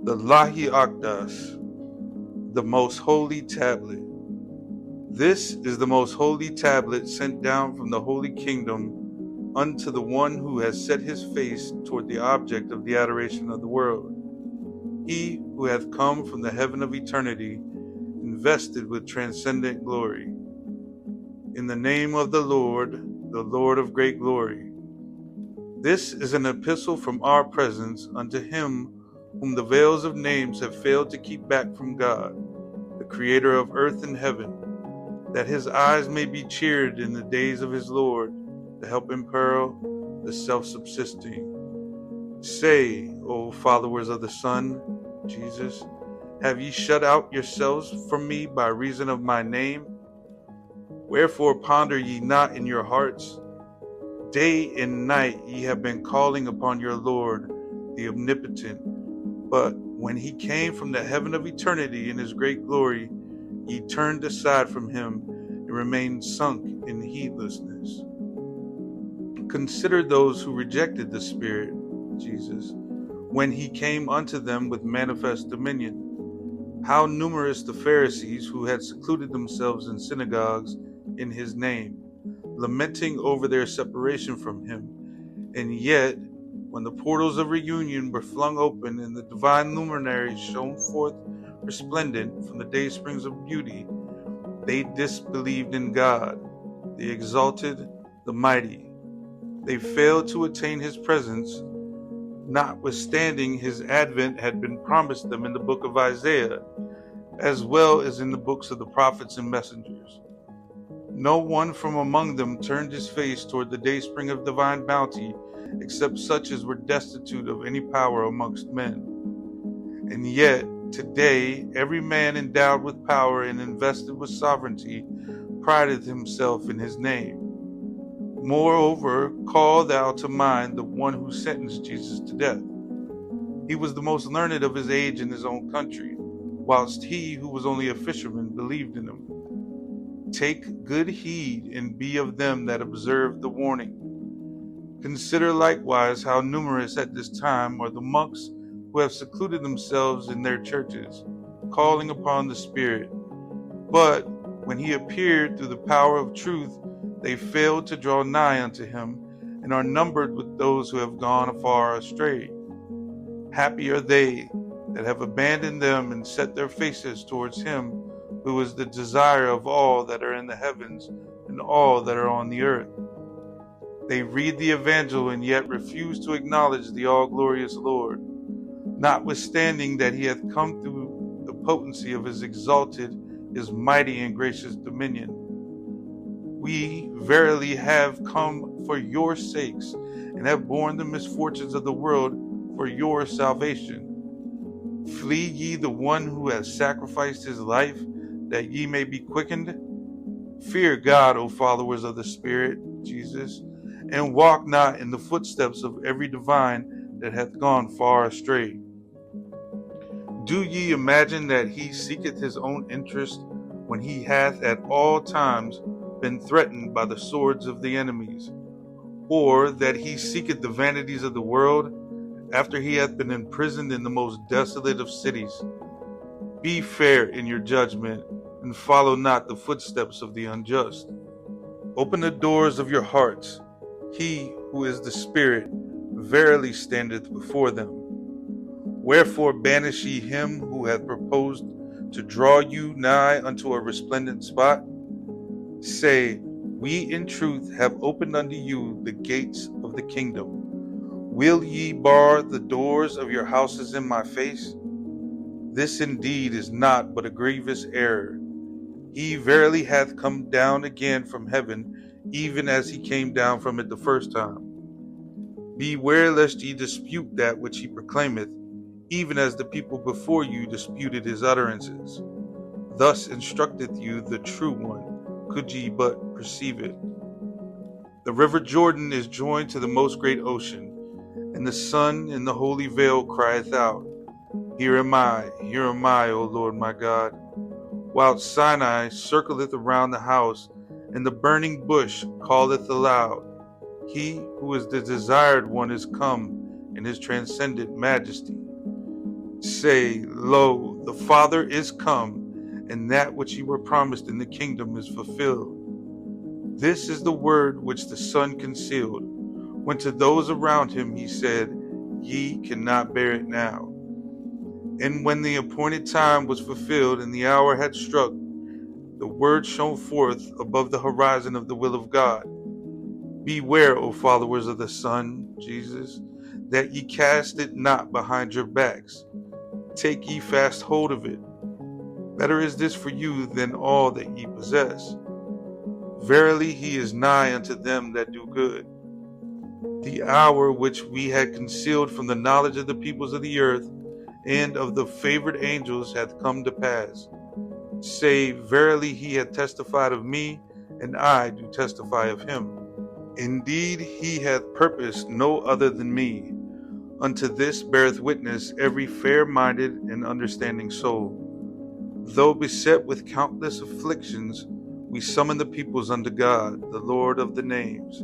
The Lawh-i-Aqdas, the most holy tablet. This is the most holy tablet sent down from the holy kingdom unto the one who has set his face toward the object of the adoration of the world. He who hath come from the heaven of eternity, invested with transcendent glory. In the name of the Lord of great glory. This is an epistle from our presence unto him whom the veils of names have failed to keep back from God, the creator of earth and heaven, that his eyes may be cheered in the days of his Lord, to help imperil the self-subsisting. Say, O followers of the Son, Jesus, have ye shut out yourselves from me by reason of my name? Wherefore ponder ye not in your hearts? Day and night ye have been calling upon your Lord, the Omnipotent. But when he came from the heaven of eternity in his great glory, ye turned aside from him and remained sunk in heedlessness. Consider those who rejected the Spirit, Jesus, when he came unto them with manifest dominion. How numerous the Pharisees who had secluded themselves in synagogues in his name, lamenting over their separation from him. And yet, when the portals of reunion were flung open and the divine luminaries shone forth resplendent from the day springs of beauty, they disbelieved in God, the exalted, the mighty. They failed to attain his presence, notwithstanding his advent had been promised them in the book of Isaiah, as well as in the books of the prophets and messengers. No one from among them turned his face toward the dayspring of divine bounty, except such as were destitute of any power amongst men. And yet, today, every man endowed with power and invested with sovereignty prideth himself in his name. Moreover, call thou to mind the one who sentenced Jesus to death. He was the most learned of his age in his own country, whilst he who was only a fisherman believed in him. Take good heed and be of them that observe the warning. Consider likewise how numerous at this time are the monks who have secluded themselves in their churches, calling upon the Spirit. But when he appeared through the power of truth, they failed to draw nigh unto him, and are numbered with those who have gone afar astray. Happy are they that have abandoned them and set their faces towards him who is the desire of all that are in the heavens and all that are on the earth. They read the evangel and yet refuse to acknowledge the all-glorious Lord, notwithstanding that he hath come through the potency of his exalted, his mighty and gracious dominion. We verily have come for your sakes, and have borne the misfortunes of the world for your salvation. Flee ye the one who has sacrificed his life, that ye may be quickened? Fear God, O followers of the Spirit, Jesus, and walk not in the footsteps of every divine that hath gone far astray. Do ye imagine that he seeketh his own interest, when he hath at all times been threatened by the swords of the enemies? Or that he seeketh the vanities of the world, after he hath been imprisoned in the most desolate of cities? Be fair in your judgment, and follow not the footsteps of the unjust. Open the doors of your hearts. He who is the Spirit verily standeth before them. Wherefore banish ye him who hath proposed to draw you nigh unto a resplendent spot? Say, we in truth have opened unto you the gates of the kingdom. Will ye bar the doors of your houses in my face? This indeed is not but a grievous error. He verily hath come down again from heaven, even as he came down from it the first time. Beware lest ye dispute that which he proclaimeth, even as the people before you disputed his utterances. Thus instructeth you the true one, could ye but perceive it. The river Jordan is joined to the most great ocean, and the sun in the holy vale crieth out, Here am I, O Lord my God. Whilst Sinai circleth around the house, and the burning bush calleth aloud. He who is the desired one is come in his transcendent majesty. Say, Lo, the Father is come, and that which ye were promised in the kingdom is fulfilled. This is the word which the Son concealed, when to those around him he said, Ye cannot bear it now. And when the appointed time was fulfilled and the hour had struck, the word shone forth above the horizon of the will of God. Beware, O followers of the Son, Jesus, that ye cast it not behind your backs. Take ye fast hold of it. Better is this for you than all that ye possess. Verily he is nigh unto them that do good. The hour which we had concealed from the knowledge of the peoples of the earth and of the favored angels hath come to pass. Say, verily he hath testified of me, and I do testify of him. Indeed, he hath purposed no other than me. Unto this beareth witness every fair-minded and understanding soul. Though beset with countless afflictions, we summon the peoples unto God, the Lord of the names.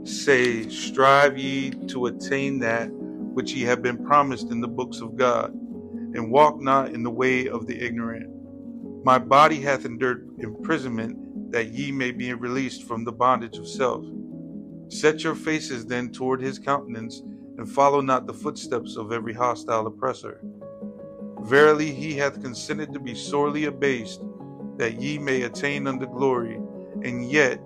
Say, strive ye to attain that which ye have been promised in the books of God, and walk not in the way of the ignorant. My body hath endured imprisonment, that ye may be released from the bondage of self. Set your faces then toward his countenance, and follow not the footsteps of every hostile oppressor. Verily he hath consented to be sorely abased, that ye may attain unto glory, and yet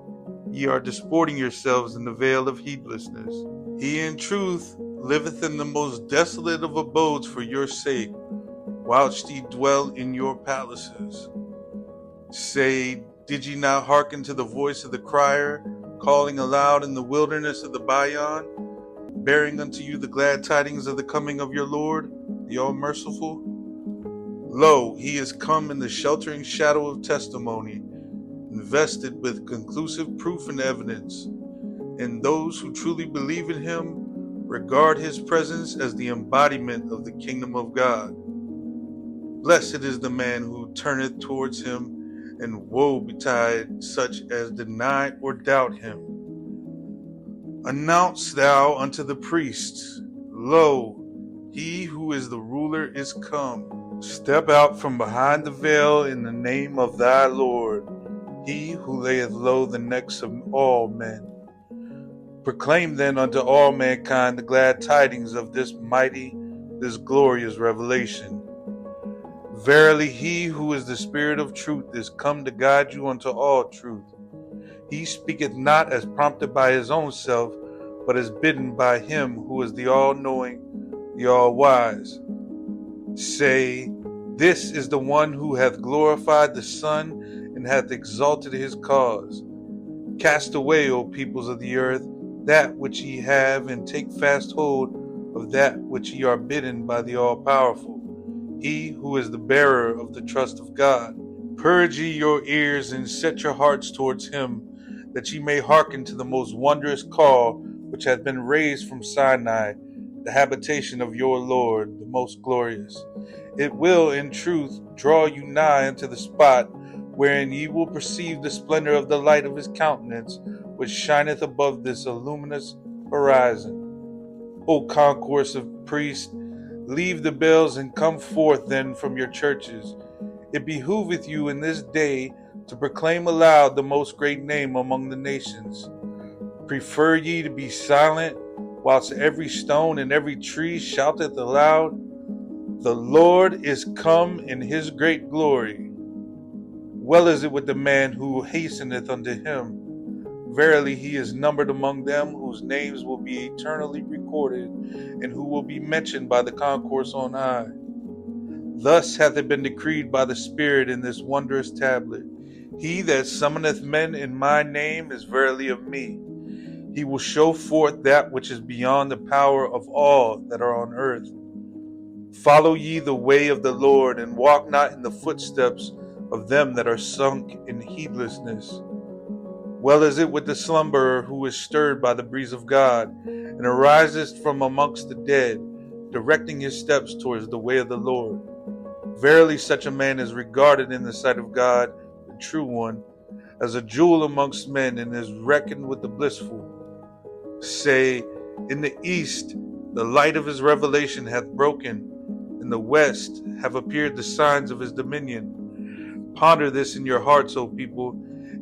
ye are disporting yourselves in the vale of heedlessness. He in truth liveth in the most desolate of abodes for your sake, whilst ye dwell in your palaces. Say, did ye not hearken to the voice of the crier, calling aloud in the wilderness of the Bayan, bearing unto you the glad tidings of the coming of your Lord, the all-merciful? Lo, he is come in the sheltering shadow of testimony, invested with conclusive proof and evidence, and those who truly believe in him regard his presence as the embodiment of the kingdom of God. Blessed is the man who turneth towards him, and woe betide such as deny or doubt him. Announce thou unto the priests, Lo, he who is the ruler is come. Step out from behind the veil in the name of thy Lord, he who layeth low the necks of all men. Proclaim then unto all mankind the glad tidings of this mighty, this glorious revelation. Verily he who is the Spirit of truth is come to guide you unto all truth. He speaketh not as prompted by his own self, but as bidden by him who is the all-knowing, the all-wise. Say, this is the one who hath glorified the Son and hath exalted his cause. Cast away, O peoples of the earth, that which ye have, and take fast hold of that which ye are bidden by the all-powerful, he who is the bearer of the trust of God. Purge ye your ears and set your hearts towards him, that ye may hearken to the most wondrous call which hath been raised from Sinai, the habitation of your Lord, the most glorious. It will, in truth, draw you nigh unto the spot wherein ye will perceive the splendor of the light of his countenance, which shineth above this illuminous horizon. O concourse of priests, leave the bells and come forth then from your churches. It behooveth you in this day to proclaim aloud the most great name among the nations. Prefer ye to be silent, whilst every stone and every tree shouteth aloud, The Lord is come in his great glory. Well is it with the man who hasteneth unto him. Verily he is numbered among them whose names will be eternally recorded, and who will be mentioned by the concourse on high. Thus hath it been decreed by the Spirit in this wondrous tablet. He that summoneth men in my name is verily of me. He will show forth that which is beyond the power of all that are on earth. Follow ye the way of the Lord, and walk not in the footsteps of them that are sunk in heedlessness. Well is it with the slumberer who is stirred by the breeze of God, and ariseth from amongst the dead, directing his steps towards the way of the Lord. Verily such a man is regarded in the sight of God, the true one, as a jewel amongst men, and is reckoned with the blissful. Say, in the east the light of his revelation hath broken, In the west have appeared the signs of his dominion. Ponder this in your hearts, O people,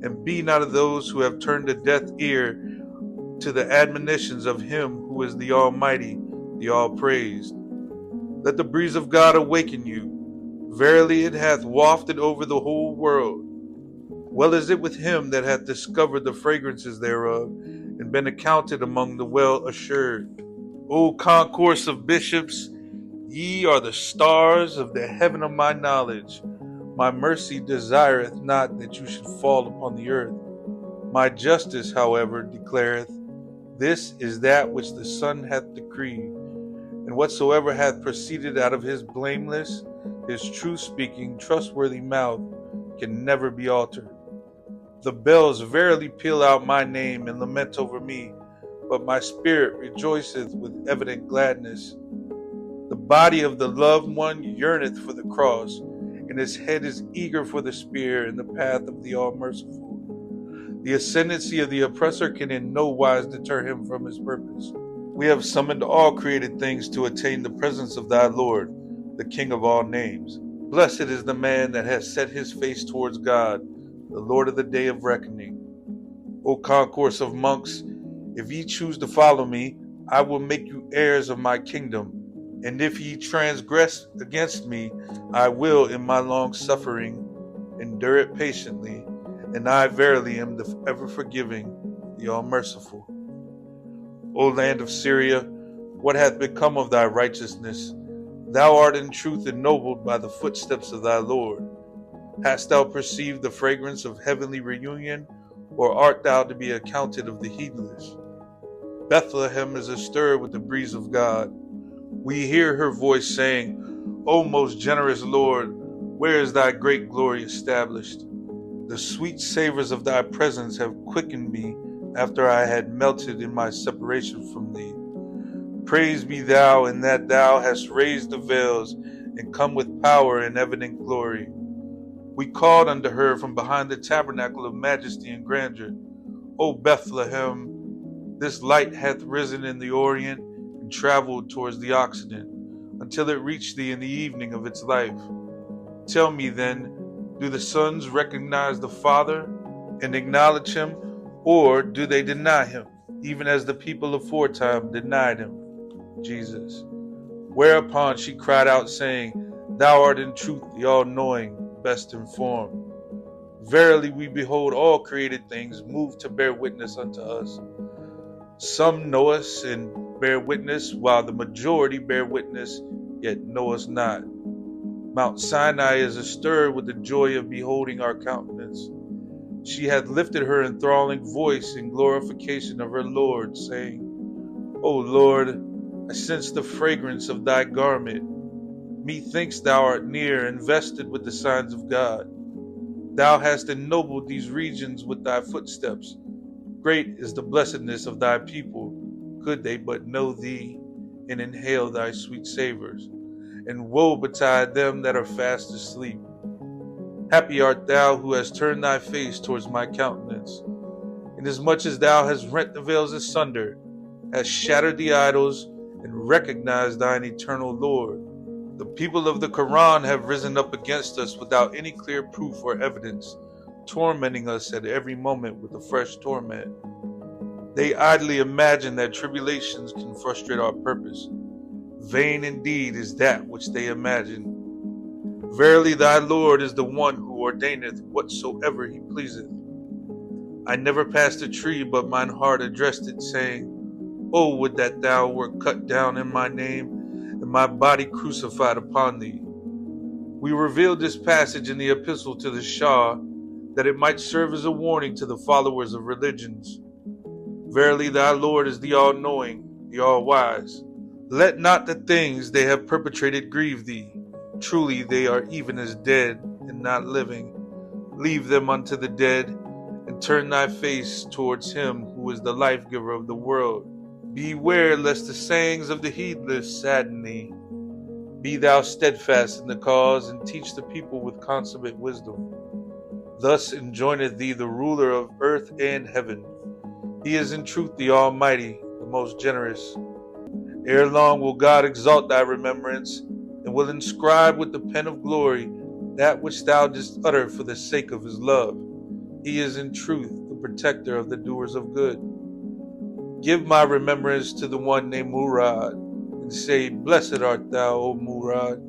and be not of those who have turned a deaf ear to the admonitions of him who is the Almighty, the All-Praised. Let the breeze of God awaken you. Verily it hath wafted over the whole world. Well is it with him that hath discovered the fragrances thereof, and been accounted among the well-assured. O concourse of bishops, ye are the stars of the heaven of my knowledge. My mercy desireth not that you should fall upon the earth. My justice, however, declareth, this is that which the Son hath decreed. And whatsoever hath proceeded out of his blameless, his truth-speaking, trustworthy mouth can never be altered. The bells verily peal out my name and lament over me, but my spirit rejoiceth with evident gladness. The body of the loved one yearneth for the cross, and his head is eager for the spear in the path of the All-Merciful. The ascendancy of the oppressor can in no wise deter him from his purpose. We have summoned all created things to attain the presence of thy Lord, the King of all names. Blessed is the man that has set his face towards God, the Lord of the day of reckoning. O concourse of monks, if ye choose to follow me, I will make you heirs of my kingdom. And if ye transgress against me, I will in my long suffering endure it patiently, and I verily am the ever forgiving, the all merciful. O land of Syria, what hath become of thy righteousness? Thou art in truth ennobled by the footsteps of thy Lord. Hast thou perceived the fragrance of heavenly reunion, or art thou to be accounted of the heedless? Bethlehem is astir with the breeze of God. We hear her voice saying, O most generous Lord, where is thy great glory established? The sweet savors of thy presence have quickened me after I had melted in my separation from thee. Praise be thou in that thou hast raised the veils and come with power and evident glory. We called unto her from behind the tabernacle of majesty and grandeur. O Bethlehem, this light hath risen in the orient and traveled towards the Occident, until it reached thee in the evening of its life. Tell me then, do the sons recognize the Father and acknowledge him, or do they deny him, even as the people aforetime denied him? Jesus. Whereupon she cried out, saying, Thou art in truth the all-knowing, best informed. Verily we behold all created things moved to bear witness unto us. Some know us and bear witness, while the majority bear witness, yet know us not. Mount Sinai is astir with the joy of beholding our countenance. She hath lifted her enthralling voice in glorification of her Lord, saying, O Lord, I sense the fragrance of thy garment. Methinks thou art near, invested with the signs of God. Thou hast ennobled these regions with thy footsteps. Great is the blessedness of thy people, could they but know thee and inhale thy sweet savors. And woe betide them that are fast asleep. Happy art thou who hast turned thy face towards my countenance. Inasmuch as thou hast rent the veils asunder, hast shattered the idols, and recognized thine eternal Lord. The people of the Quran have risen up against us without any clear proof or evidence, tormenting us at every moment with a fresh torment. They idly imagine that tribulations can frustrate our purpose. Vain indeed is that which they imagine. Verily thy Lord is the one who ordaineth whatsoever he pleaseth. I never passed a tree but mine heart addressed it, saying, O would that thou wert cut down in my name, and my body crucified upon thee. We revealed this passage in the epistle to the Shah, that it might serve as a warning to the followers of religions. Verily thy Lord is the all-knowing, the all-wise. Let not the things they have perpetrated grieve thee. Truly they are even as dead and not living. Leave them unto the dead, and turn thy face towards him who is the life-giver of the world. Beware lest the sayings of the heedless sadden thee. Be thou steadfast in the cause, and teach the people with consummate wisdom. Thus enjoineth thee the ruler of earth and heaven. He is in truth the Almighty, the most generous. Ere long will God exalt thy remembrance, and will inscribe with the pen of glory that which thou didst utter for the sake of his love. He is in truth the protector of the doers of good. Give my remembrance to the one named Murad, and say, Blessed art thou, O Murad,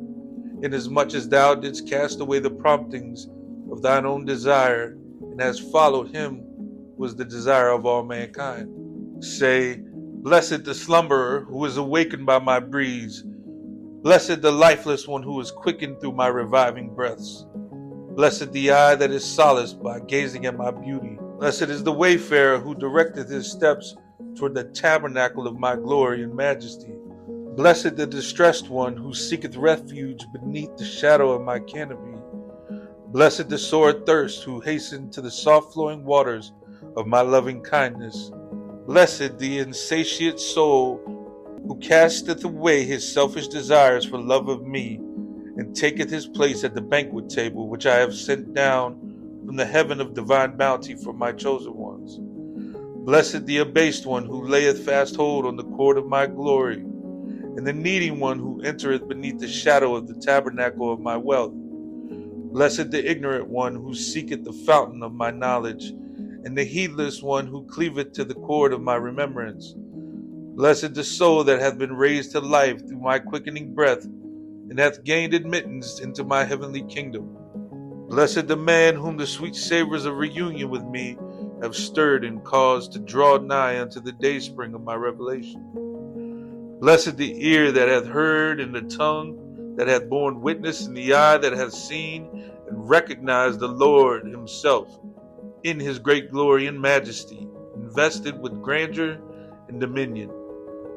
inasmuch as thou didst cast away the promptings of thine own desire, and hast followed him who was the desire of all mankind. Say, Blessed the slumberer who is awakened by my breeze. Blessed the lifeless one who is quickened through my reviving breaths. Blessed the eye that is solaced by gazing at my beauty. Blessed is the wayfarer who directeth his steps toward the tabernacle of my glory and majesty. Blessed the distressed one who seeketh refuge beneath the shadow of my canopy. Blessed the sore thirst who hastened to the soft flowing waters of my loving kindness. Blessed the insatiate soul who casteth away his selfish desires for love of me, and taketh his place at the banquet table which I have sent down from the heaven of divine bounty for my chosen ones. Blessed the abased one who layeth fast hold on the cord of my glory, and the needy one who entereth beneath the shadow of the tabernacle of my wealth. Blessed the ignorant one who seeketh the fountain of my knowledge, and the heedless one who cleaveth to the cord of my remembrance. Blessed the soul that hath been raised to life through my quickening breath, and hath gained admittance into my heavenly kingdom. Blessed the man whom the sweet savors of reunion with me have stirred and caused to draw nigh unto the dayspring of my revelation. Blessed the ear that hath heard, and the tongue that hath borne witness, and the eye that hath seen and recognized the Lord himself in his great glory and majesty, invested with grandeur and dominion.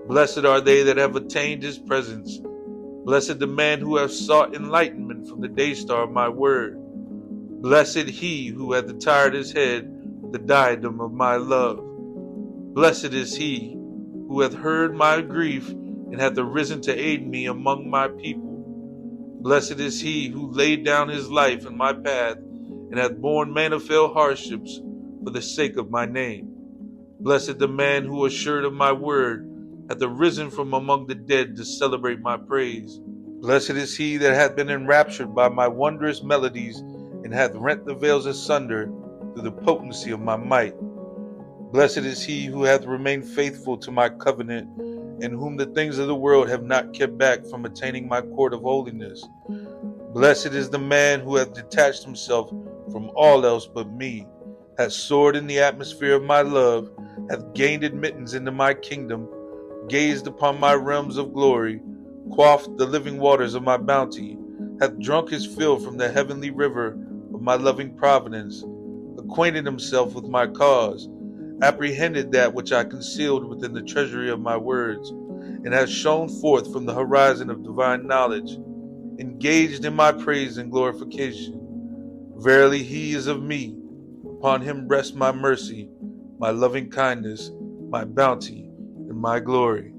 Blessed are they that have attained his presence. Blessed the man who hath sought enlightenment from the daystar of my word. Blessed he who hath attired his head with the diadem of my love. Blessed is he who hath heard my grief and hath arisen to aid me among my people. Blessed is he who laid down his life in my path and hath borne manifold hardships for the sake of my name. Blessed the man who, assured of my word, hath arisen from among the dead to celebrate my praise. Blessed is he that hath been enraptured by my wondrous melodies, and hath rent the veils asunder through the potency of my might. Blessed is he who hath remained faithful to my covenant, and whom the things of the world have not kept back from attaining my court of holiness. Blessed is the man who hath detached himself from all else but me, hath soared in the atmosphere of my love, hath gained admittance into my kingdom, gazed upon my realms of glory, quaffed the living waters of my bounty, hath drunk his fill from the heavenly river of my loving providence, acquainted himself with my cause, apprehended that which I concealed within the treasury of my words, and hath shone forth from the horizon of divine knowledge, engaged in my praise and glorification. Verily he is of me. Upon him rests my mercy, my loving kindness, my bounty, and my glory.